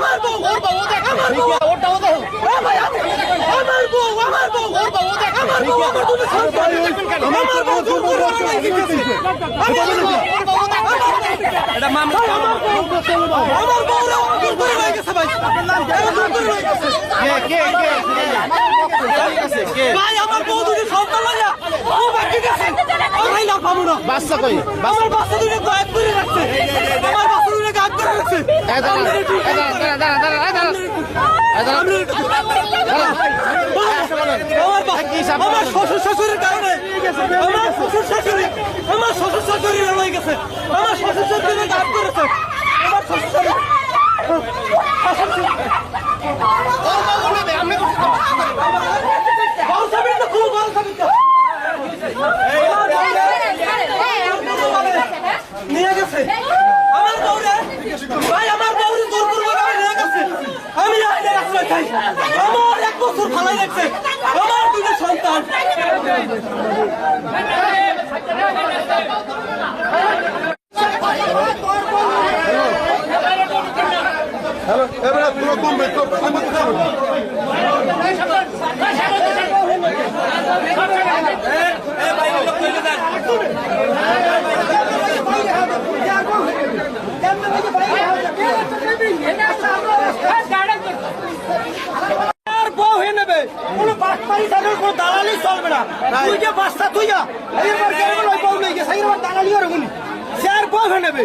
আমার বউ ওর বউ দেখ আমার বউ ওটাও দাও ভাই আমার বউ ওর বউ দেখ আমার বউ আমার দুটো সন্তান আমার বউ ওর বউ এটা মামলা আমার বউ দূর করে হয়ে গেছে ভাই আপনার নাম দূর করে হয়ে গেছে কে ভাই আমার বউ দুটো সন্তান লাগা ও বাকি গেছে আমি না পাবো না বাচ্চা কই আমার বাচ্চা দুটো গায়েব করে রাখছে আমার বাচ্চা দুটো গায়েব করে রাখছে আমার শ্বশুর শাশুড়ির কারণে আমার শ্বশুর শাশুড়ি হয়ে গেছে আমার শ্বশুর শাশুড়ি গায়েব করেছে আমার শ্বশুর শাশুড়ি নিয়ে গেছে আমার বউরে ভাই আমার বউরে জোর করে নিয়ে গেছে আমি আইনের আশ্রয় চাই আমার 1 বছর ভালো লাগছে আমার দুটো সন্তান হ্যালো এবারে পুরো কমবে তো আমি তো যাব এই ভাই লোক কইলে দেন বউ হয়ে নেবে কোনো বাটপাড়ি থাকলে কোনো দালালি চলবে না তুই যে বাচ্চা তুই যা এইবার কেন বউ নিয়ে গেছে এইবার দালালি আর গুনি সে আর বউ হয়ে নেবে